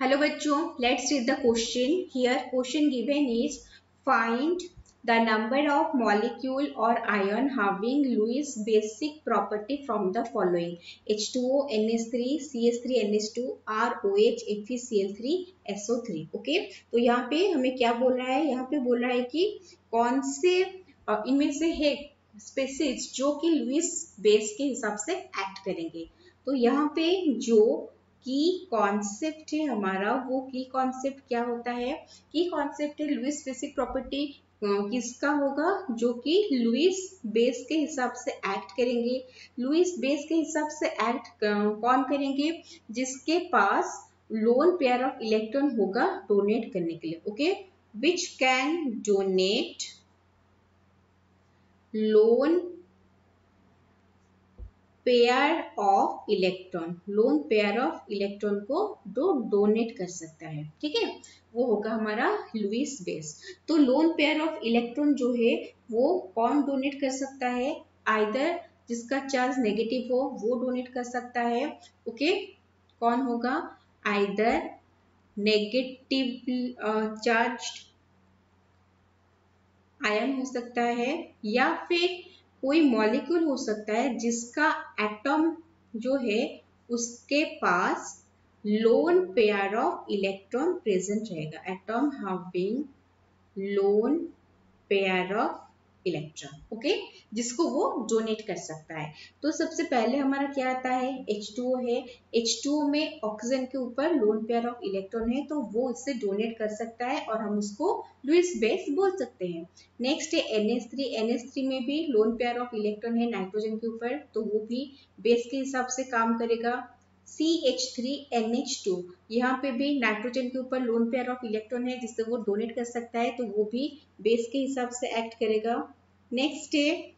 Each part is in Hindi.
हेलो बच्चों, let's read the question. Here question given is find the number of molecule और ion having Lewis basic property from the following: H2O, NH3, CH3, NH2, ROH, FeCl3, SO3। Okay, तो यहाँ पे हमें क्या बोल रहा है? यहाँ पे बोल रहा है कि कौन से इनमें से है स्पेसीज जो कि लुईस बेस के हिसाब से एक्ट करेंगे। तो यहाँ पे जो की कॉन्सेप्ट है हमारा, वो की कॉन्सेप्ट क्या होता है? की कॉन्सेप्ट है लुईस बेसिक प्रॉपर्टी किसका होगा? जो कि लुईस बेस के हिसाब से एक्ट करेंगे। लुईस बेस के हिसाब से एक्ट कौन करेंगे? जिसके पास लोन पेयर ऑफ इलेक्ट्रॉन होगा डोनेट करने के लिए। Okay, which can donate loan pair of electron, loan pair of electron को डोनेट कर सकता है। ठीक है, वो होगा हमारा लुईस बेस। तो लोन पेयर ऑफ इलेक्ट्रॉन जो है वो कौन डोनेट कर सकता है? आइदर जिसका चार्ज नेगेटिव हो वो डोनेट कर सकता है। ओके, कौन होगा? आइदर नेगेटिव चार्ज आयन हो सकता है, या फिर कोई मॉलिक्यूल हो सकता है जिसका एटम जो है उसके पास lone pair of electron present रहेगा। Atom having lone pair of electron. Okay, जिसको वो डोनेट कर सकता है। तो सबसे पहले हमारा क्या आता है? H2O है। H2O में ऑक्सीजन के ऊपर लोन पेयर ऑफ इलेक्ट्रॉन है, तो वो इससे डोनेट कर सकता है और हम उसको लुईस बेस बोल सकते हैं। नेक्स्ट है NH3। NH3 में भी लोन पेयर ऑफ इलेक्ट्रॉन है नाइट्रोजन के ऊपर, तो वो भी बेस के हिसाब से काम करेगा। CH3NH2, यहाँ पे भी नाइट्रोजन के ऊपर लोन पेयर ऑफ इलेक्ट्रॉन है जिससे वो डोनेट कर सकता है, तो वो भी बेस के हिसाब से एक्ट करेगा। नेक्स्ट है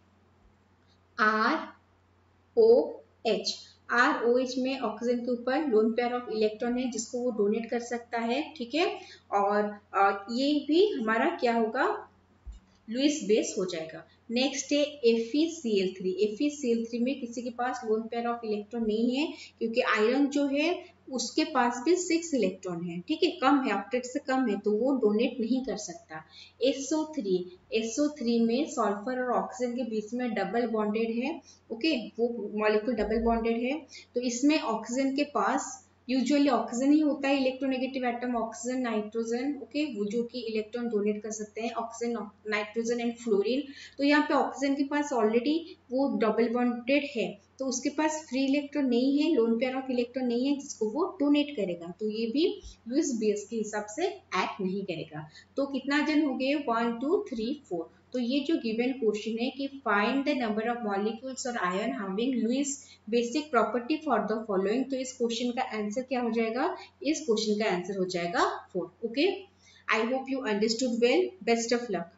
ROH। ROH में ऑक्सीजन के ऊपर लोन पेयर ऑफ इलेक्ट्रॉन है जिसको वो डोनेट कर सकता है। ठीक है, और ये भी हमारा क्या होगा? लुईस बेस हो जाएगा। नेक्स्ट है FeCl3। FeCl3 में किसी के पास लोन पेयर ऑफ इलेक्ट्रॉन नहीं है, क्योंकि आयरन जो है उसके पास भी 6 इलेक्ट्रॉन है। ठीक है, कम है, ऑक्टेट से कम है, तो वो डोनेट नहीं कर सकता। SO3 में सल्फर और ऑक्सीजन के बीच में डबल बॉन्डेड है। ओके, वो मॉलिक्यूल डबल बॉन्डेड है, तो इसमें ऑक्सीजन के पास यूजुअली ऑक्सीजन ही होता है, electronegative atom oxygen nitrogen. Okay, वो जो कि इलेक्ट्रॉन डोनेट कर सकते हैं, ऑक्सीजन नाइट्रोजन एंड फ्लोरीन। तो यहाँ पे ऑक्सीजन के पास ऑलरेडी वो डबल बॉन्डेड है, तो उसके पास फ्री इलेक्ट्रॉन नहीं है, लोन पेयर ऑफ इलेक्ट्रॉन नहीं है जिसको वो डोनेट करेगा, तो ये भी लुईस बेस के हिसाब से एक्ट नहीं करेगा। तो कितना जन हो गए? 1 2 3 4। तो ये जो गिवन क्वेश्चन है कि find the number of molecules और ion having Lewis basic property for the following, तो इस क्वेश्चन का आंसर क्या हो जाएगा? इस क्वेश्चन का आंसर हो जाएगा 4। Okay, I hope you understood well. Best of luck.